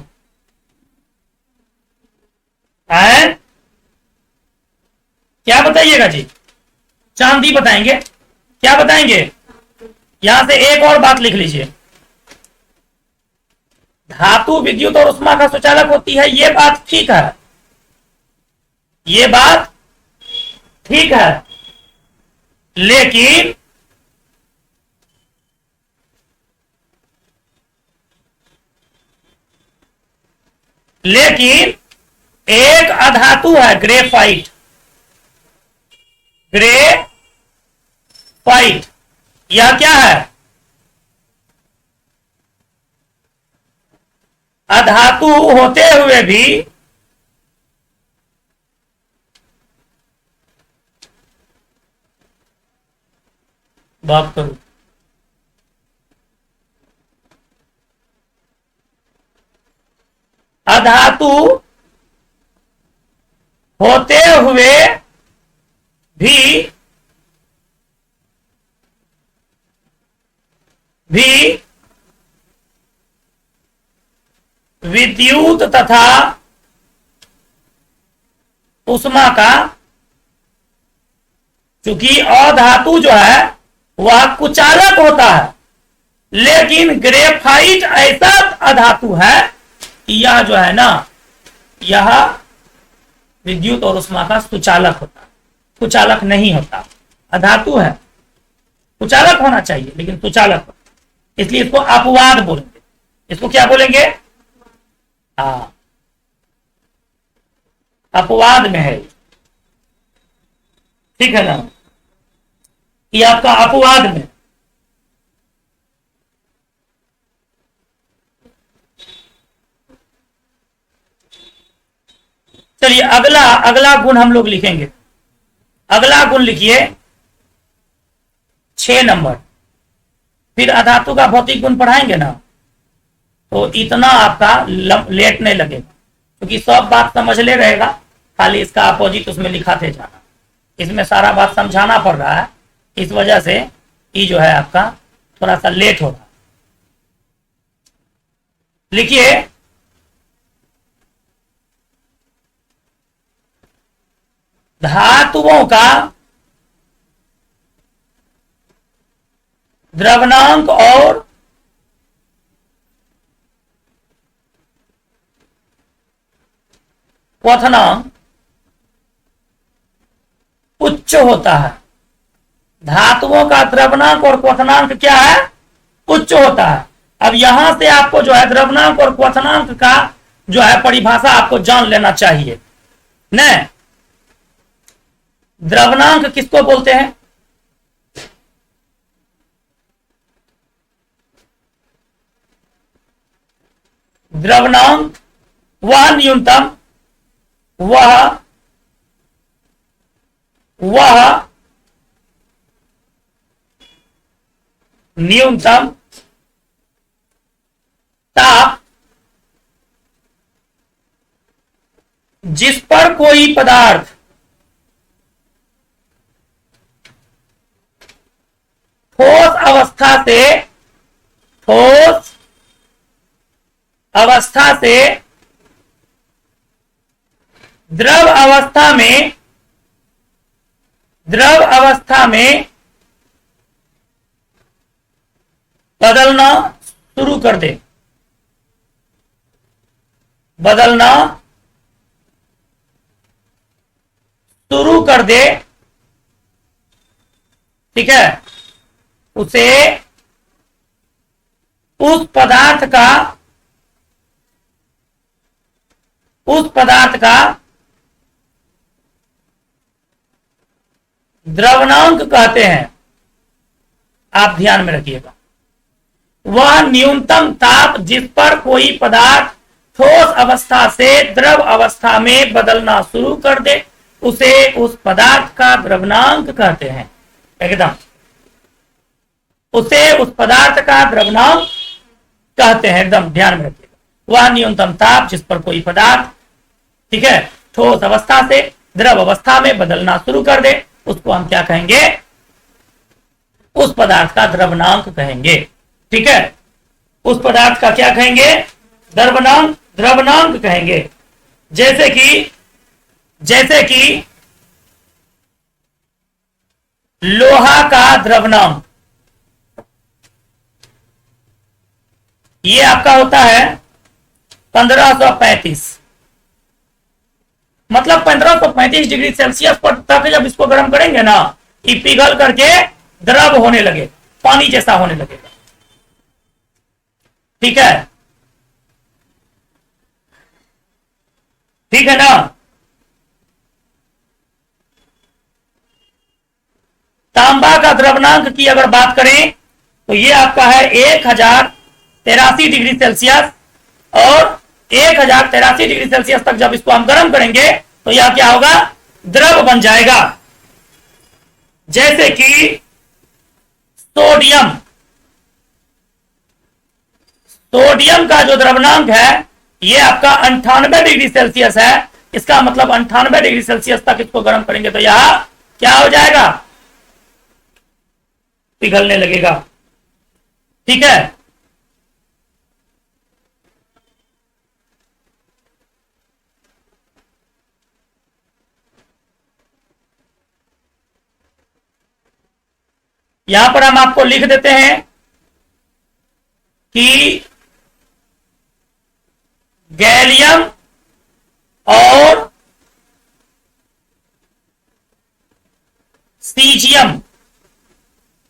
क्या बताइएगा जी, चांदी बताएंगे, क्या बताएंगे। यहां से एक और बात लिख लीजिए, धातु विद्युत और ऊष्मा का सुचालक होती है, ये बात ठीक है, ये बात ठीक है, लेकिन एक अधातु है, ग्रेफाइट, ग्रेफाइट, यह क्या है, अधातु होते हुए भी बात करूं, अधातु होते हुए भी विद्युत तथा उष्मा का, चूंकि अधातु जो है वह कुचालक होता है, लेकिन ग्रेफाइट ऐसा अधातु है कि यह जो है ना, यह विद्युत और उष्मा का सुचालक होता है, कुचालक नहीं होता। अधातु है, कुचालक होना चाहिए लेकिन सुचालक होता, इसलिए इसको अपवाद बोलेंगे। इसको क्या बोलेंगे? अपवाद में है, ठीक है ना, ये आपका अपवाद में। चलिए अगला गुण हम लोग लिखेंगे। अगला गुण लिखिए 6 नंबर। फिर अधातु का भौतिक गुण पढ़ाएंगे ना, तो इतना आपका लेट नहीं लगेगा, क्योंकि सब बात समझ ले रहेगा, खाली इसका अपोजिट उसमें लिखाते जाना। इसमें सारा बात समझाना पड़ रहा है, इस वजह से ये जो है आपका थोड़ा सा लेट हो रहा है। लिखिए धातुओं का द्रवणांक और क्वथनांक उच्च होता है। धातुओं का द्रवणांक और क्वथनांक क्या है? उच्च होता है। अब यहां से आपको जो है द्रवणांक और क्वथनांक का जो है परिभाषा आपको जान लेना चाहिए न। द्रवणांक किसको बोलते हैं? द्रवणांक वह न्यूनतम वह न्यूनतम ताप जिस पर कोई पदार्थ ठोस अवस्था से द्रव अवस्था में बदलना शुरू कर दे। ठीक है, उसे उस पदार्थ का द्रवणांक कहते हैं। आप ध्यान में रखिएगा, वह न्यूनतम ताप जिस पर कोई पदार्थ ठोस अवस्था से द्रव अवस्था में बदलना शुरू कर दे, उसे उस पदार्थ का द्रवणांक कहते हैं। एकदम, उसे उस पदार्थ का द्रवणांक कहते हैं। एकदम ध्यान में रखिएगा, वह न्यूनतम ताप जिस पर कोई पदार्थ, ठीक है, ठोस अवस्था से द्रव अवस्था में बदलना शुरू कर दे, उसको हम क्या कहेंगे? उस पदार्थ का द्रवणांक कहेंगे। ठीक है, उस पदार्थ का क्या कहेंगे? द्रवणांक कहेंगे। जैसे कि लोहा का द्रवणांक, ये आपका होता है 1535। मतलब 1535 डिग्री सेल्सियस पर तक जब इसको गर्म करेंगे ना, ये पिघल करके द्रव होने लगे, पानी जैसा होने लगेगा। ठीक है ना। तांबा का द्रवणांक की अगर बात करें तो ये आपका है 1083 डिग्री सेल्सियस, और 1083 डिग्री सेल्सियस तक जब इसको हम गर्म करेंगे तो यह क्या होगा? द्रव बन जाएगा। जैसे कि सोडियम का जो द्रवणांक है ये आपका 98 डिग्री सेल्सियस है। इसका मतलब 98 डिग्री सेल्सियस तक इसको गर्म करेंगे तो यह क्या हो जाएगा, पिघलने लगेगा। ठीक है, यहां पर हम आपको लिख देते हैं कि गैलियम और सीजियम,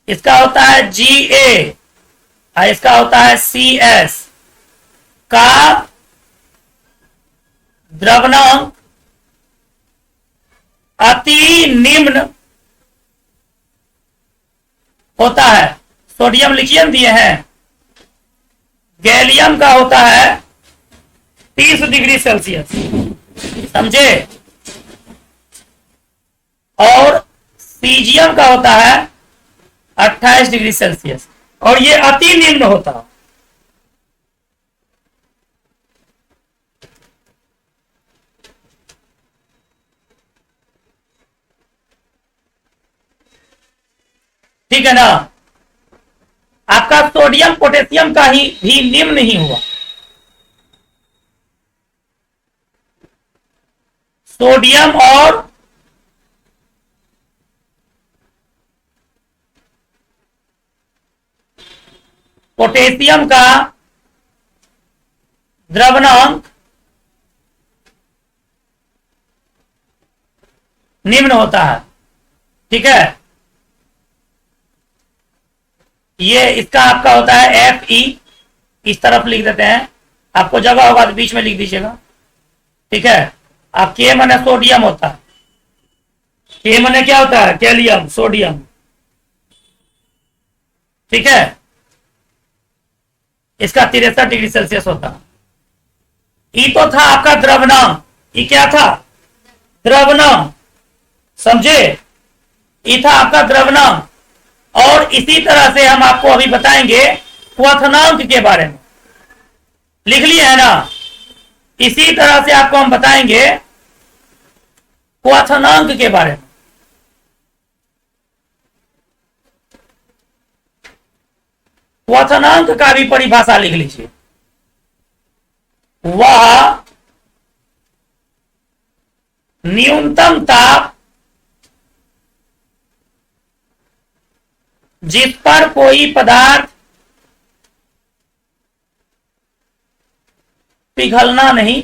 इसका होता है Ga और इसका होता है Cs का द्रवणांक अति निम्न होता है। सोडियम लिखियम दिए हैं, गैलियम का होता है 30 डिग्री सेल्सियस, समझे, और सीजियम का होता है 28 डिग्री सेल्सियस, और ये अति निम्न होता है। ठीक है ना, आपका सोडियम पोटेशियम का ही भी निम्न ही हुआ। सोडियम और पोटेशियम का द्रवणांक निम्न होता है। ठीक है, ये इसका आपका होता है Fe, इस तरफ लिख देते हैं, आपको जगह होगा तो बीच में लिख दीजिएगा। ठीक है, आप के माने सोडियम होता है, के माने क्या होता है, कैलियम, सोडियम। ठीक है, इसका 63 डिग्री सेल्सियस होता है। ई तो था आपका द्रवणांक, ई क्या था, द्रवणांक, समझे, ई था आपका द्रवणांक। और इसी तरह से हम आपको अभी बताएंगे क्वथनांक के बारे में, लिख लिए है ना, इसी तरह से आपको हम बताएंगे क्वथनांक के बारे में। क्वथनांक का भी परिभाषा लिख लीजिए, वह न्यूनतम ताप जिस पर कोई पदार्थ पिघलना नहीं,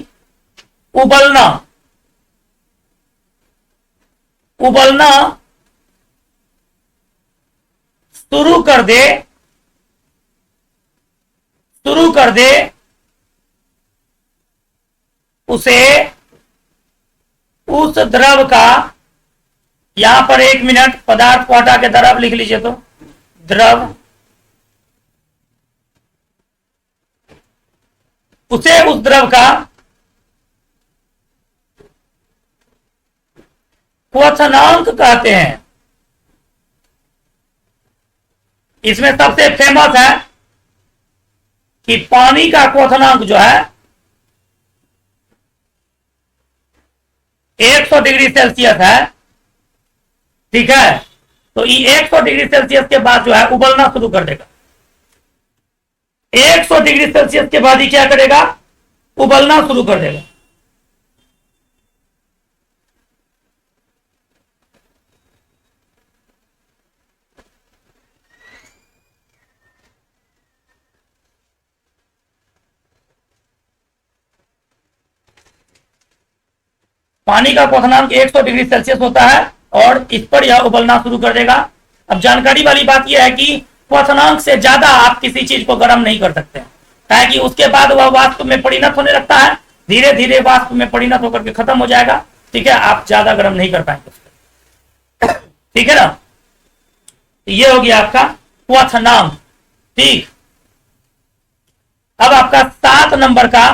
उबलना, उबलना शुरू कर दे, शुरू कर दे, उसे उस द्रव का, यहां पर 1 मिनट पदार्थ को हटा के द्रव लिख लीजिए, तो द्रव, उसे उस द्रव का क्वथनांक कहते हैं। इसमें सबसे फेमस है कि पानी का क्वथनांक जो है 100 डिग्री सेल्सियस है। ठीक है, तो ये 100 डिग्री सेल्सियस के बाद जो है उबलना शुरू कर देगा। 100 डिग्री सेल्सियस के बाद ही क्या करेगा, उबलना शुरू कर देगा। पानी का क्वथनांक 100 डिग्री सेल्सियस होता है और इस पर यह उबलना शुरू कर देगा। अब जानकारी वाली बात यह है कि क्वथनांक से ज्यादा आप किसी चीज को गर्म नहीं कर सकते, ताकि उसके बाद वह वाष्प में परिणत होने लगता है, धीरे धीरे वाष्प में परिणत होकर के खत्म हो जाएगा। ठीक है, आप ज्यादा गर्म नहीं कर पाएंगे उसको। ठीक है ना, ये हो गया आपका क्वथनांक। ठीक, अब आपका 7 नंबर का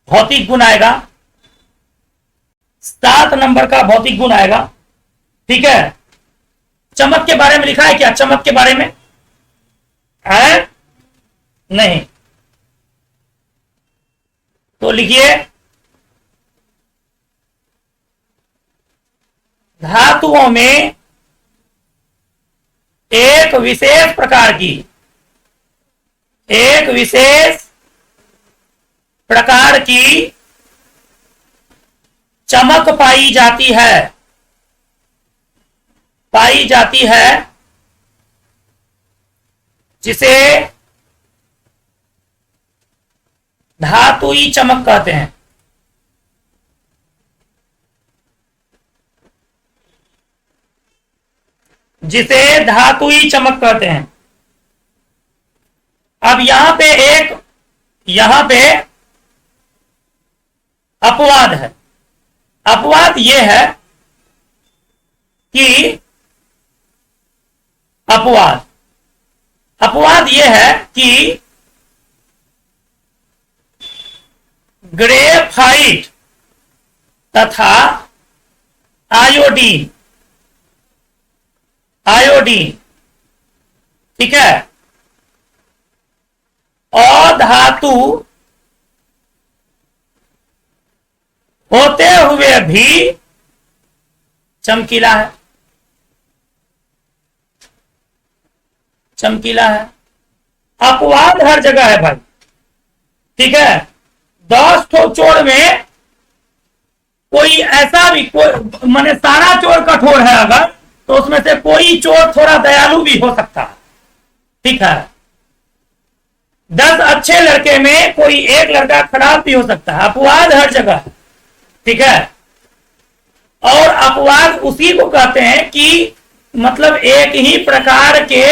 भौतिक गुण आएगा, 7 नंबर का भौतिक गुण आएगा। ठीक है, चमक के बारे में लिखा है क्या, चमक के बारे में है नहीं, तो लिखिए धातुओं में एक विशेष प्रकार की, एक विशेष प्रकार की चमक पाई जाती है, पाई जाती है, जिसे धातुई चमक कहते हैं। जिसे धातुई चमक कहते हैं। अब यहां पे अपवाद है। अपवाद यह है कि अपवाद यह है कि ग्रेफाइट तथा आयोडीन, ठीक है, अधातु होते हुए भी चमकीला है, चमकीला है। अपवाद हर जगह है भाई, ठीक है। 10 ठो चोर में कोई ऐसा भी, कोई माने सारा चोर कठोर है अगर, तो उसमें से कोई चोर थोड़ा दयालु भी हो सकता है, ठीक है। 10 अच्छे लड़के में कोई एक लड़का खराब भी हो सकता है। अपवाद हर जगह है, ठीक है। और अपवाद उसी को कहते हैं कि मतलब एक ही प्रकार के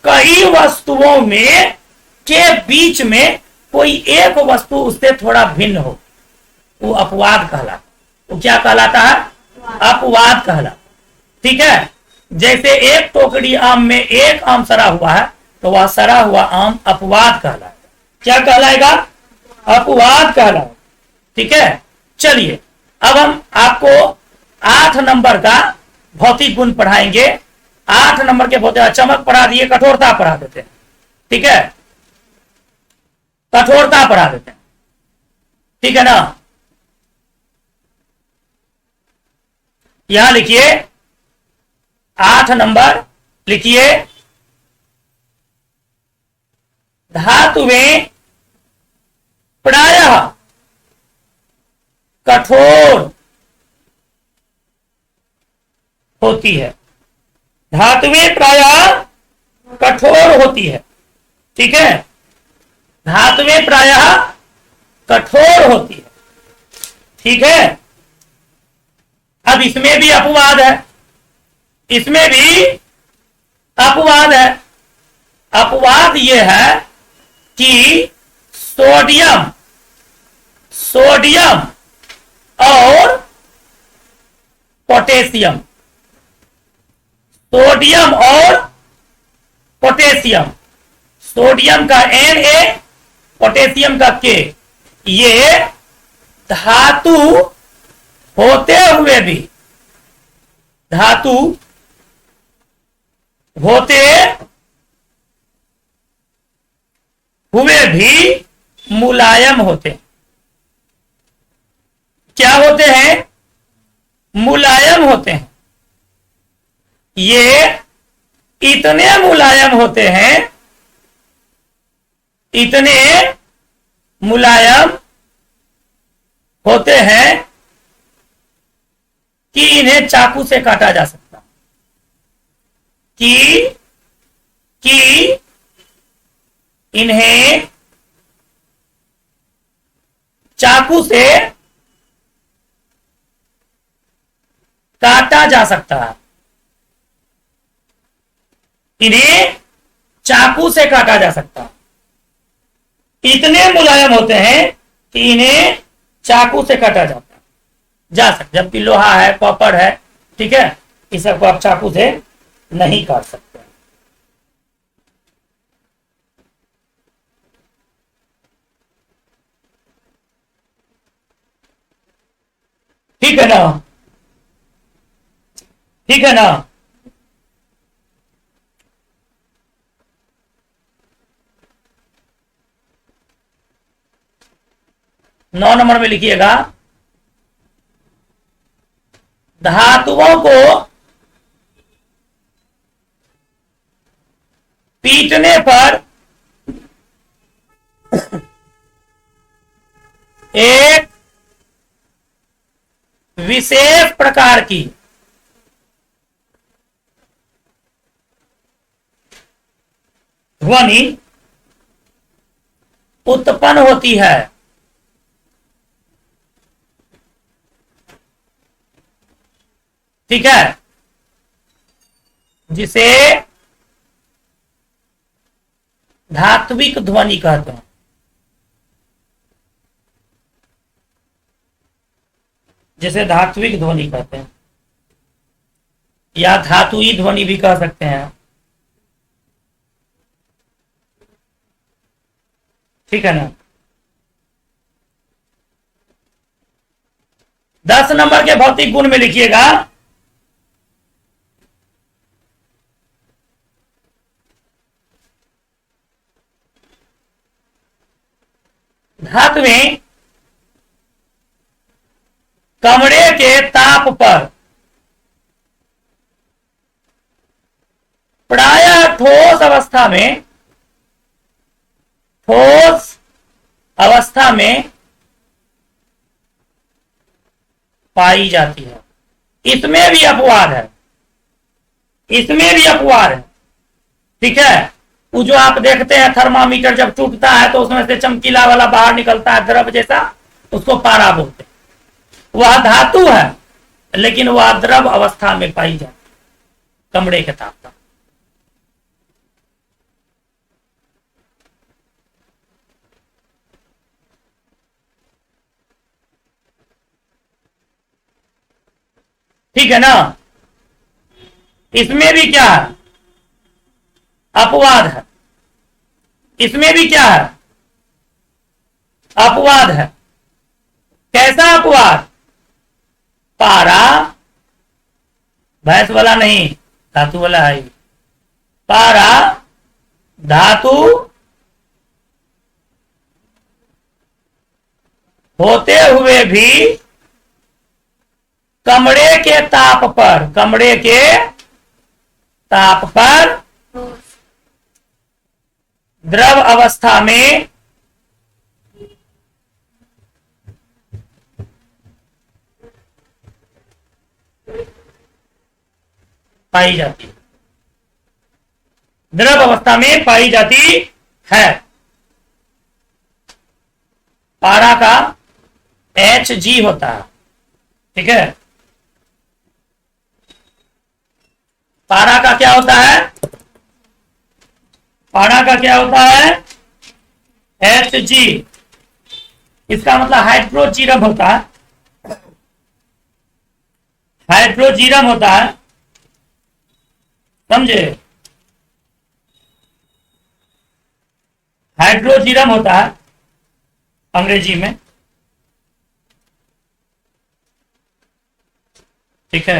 कई वस्तुओं में के बीच में कोई एक वस्तु उससे थोड़ा भिन्न हो, वो अपवाद कहलाता। वो क्या कहलाता है? अपवाद कहलाता, ठीक है। जैसे एक टोकरी आम में एक आम सड़ा हुआ है, तो वह सड़ा हुआ आम अपवाद कहलाएगा। क्या कहलाएगा? अपवाद कहलाएगा, ठीक है। चलिए अब हम आपको 8 नंबर का भौतिक गुण पढ़ाएंगे। 8 नंबर के भौतिक, चमक पढ़ा दिए, कठोरता पढ़ा देते हैं, ठीक है। कठोरता पढ़ा देते हैं, ठीक है ना। यहां लिखिए 8 नंबर, लिखिए धातुएं प्रायः कठोर होती है। धातुएं प्रायः कठोर होती है, ठीक है। धातुएं प्रायः कठोर होती है, ठीक है। अब इसमें भी अपवाद है, इसमें भी अपवाद है। अपवाद यह है कि सोडियम और पोटेशियम, सोडियम और पोटेशियम, सोडियम का Na, पोटेशियम का K, ये धातु होते हुए भी, धातु होते हुए भी मुलायम होते हैं। क्या होते हैं? मुलायम होते हैं। ये इतने मुलायम होते हैं, इतने मुलायम होते हैं कि इन्हें चाकू से काटा जा सकता, कि इन्हें चाकू से काटा जा सकता है, इन्हें चाकू से काटा जा सकता है। इतने मुलायम होते हैं कि इन्हें चाकू से काटा जाता है, जा सकता। जबकि लोहा है, कॉपर है, ठीक है, इस सबको आप चाकू से नहीं काट सकते। ठीक है ना, ठीक है ना। नौ नंबर में लिखिएगा धातु धातुओं को पीटने पर एक विशेष प्रकार की ध्वनि उत्पन्न होती है। ठीक है, जिसे धात्विक ध्वनि कहते हैं। जिसे धात्विक ध्वनि कहते हैं या धातुई ध्वनि भी कह सकते हैं। ठीक है ना। 10 नंबर के भौतिक गुण में लिखिएगा धातुएं कमरे के ताप पर प्रायः ठोस अवस्था में पाई जाती है। इसमें भी अपवाद है, इसमें भी अपवाद है। ठीक है, वो जो आप देखते हैं थर्मामीटर जब टूटता है तो उसमें से चमकीला वाला बाहर निकलता है द्रव जैसा, उसको पारा बोलते हैं। वह धातु है लेकिन वह द्रव अवस्था में पाई जाती है कमरे के ताप पर। ठीक है ना। इसमें भी क्या है, अपवाद है। इसमें भी क्या है, अपवाद है। कैसा अपवाद? पारा भैंस वाला नहीं, धातु वाला है। पारा धातु होते हुए भी कमरे के ताप पर द्रव अवस्था में पाई जाती है, द्रव अवस्था में पाई जाती है। पारा का Hg होता है। ठीक है, पारा का क्या होता है? पारा का क्या होता है? Hg। इसका मतलब हाइड्रोजीरम होता है, हाइड्रोजीरम होता है, समझे? हाइड्रोजीरम होता है अंग्रेजी में। ठीक है,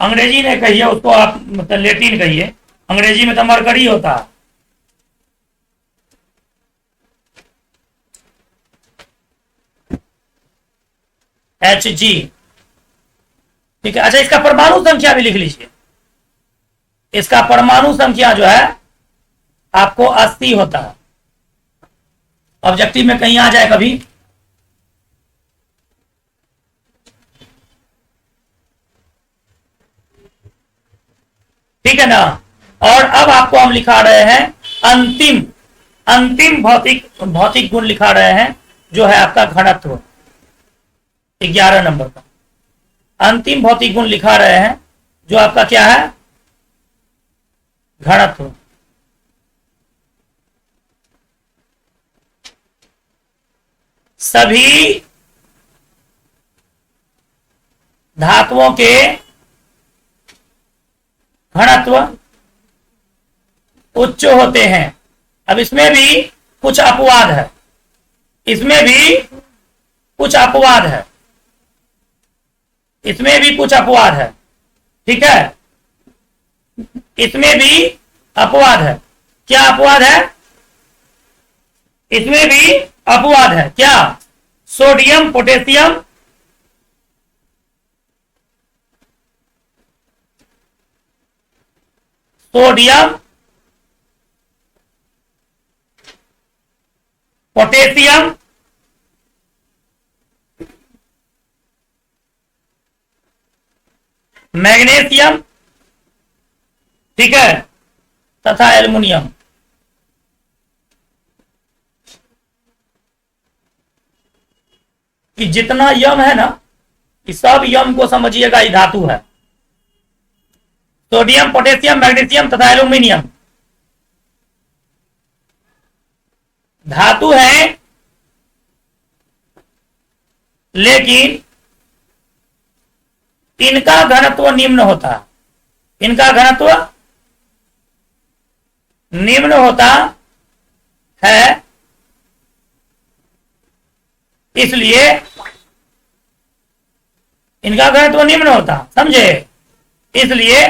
अंग्रेजी नहीं कहिए उसको, आप मतलब लेटिन कहिए। अंग्रेजी में तो मरकरी होता है। Hg। ठीक है, अच्छा इसका परमाणु संख्या भी लिख लीजिए। इसका परमाणु संख्या जो है आपको 80 होता है। ऑब्जेक्टिव में कहीं आ जाए कभी। ठीक है ना। और अब आपको हम लिखा रहे हैं अंतिम भौतिक गुण लिखा रहे हैं, जो है आपका घनत्व। 11 नंबर का अंतिम भौतिक गुण लिखा रहे हैं, जो आपका क्या है? घनत्व। सभी धातुओं के घनत्व उच्च होते हैं। अब इसमें भी कुछ अपवाद है, इसमें भी कुछ अपवाद है, इसमें भी कुछ अपवाद है। ठीक है, इसमें भी अपवाद है। क्या अपवाद है? इसमें भी अपवाद है। क्या? Sodium potassium sodium, potassium, magnesium, ठीक है, तथा एल्युमिनियम। कि जितना यम है ना, कि सब यम को समझिएगा ये धातु है। सोडियम, पोटेशियम, मैग्नीशियम तथा एल्यूमिनियम धातु है, लेकिन इनका घनत्व निम्न होता है। इनका घनत्व निम्न होता है, इसलिए इनका घनत्व निम्न होता, समझे, इसलिए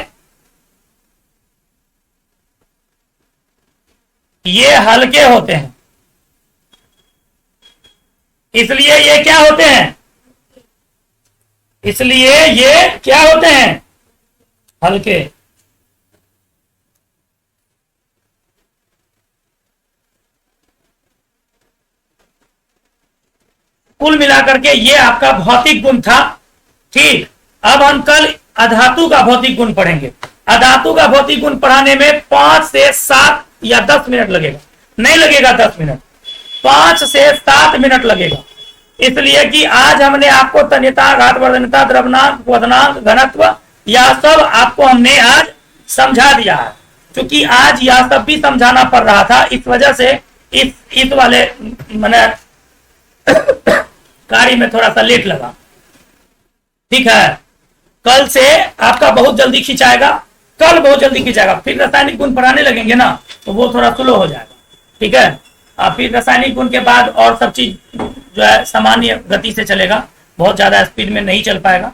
ये हल्के होते हैं। इसलिए ये क्या होते हैं? इसलिए ये क्या होते हैं? हल्के। कुल मिलाकर के ये आपका भौतिक गुण था। ठीक, अब हम कल अधातु का भौतिक गुण पढ़ेंगे। अधातु का भौतिक गुण पढ़ाने में 5 से 7 या 10 मिनट लगेगा। नहीं लगेगा 10 मिनट, 5 से 7 मिनट लगेगा। इसलिए कि आज हमने आपको तन्यता, घातवर्धनता, द्रव्यनांक, वजनांक, घनत्व यह सब आपको हमने आज समझा दिया है। क्योंकि आज यह सब भी समझाना पड़ रहा था, इस वजह से इस वाले मैंने कार्य में थोड़ा सा लेट लगा। ठीक है, कल से आपका बहुत जल्दी खिंचाएगा, कल बहुत जल्दी खिंचाएगा। फिर रासायनिक गुण पढ़ाने लगेंगे ना, तो वो थोड़ा स्लो हो जाएगा। ठीक है, फिर रासायनिक गुण के बाद और सब चीज जो है सामान्य गति से चलेगा, बहुत ज्यादा स्पीड में नहीं चल पाएगा।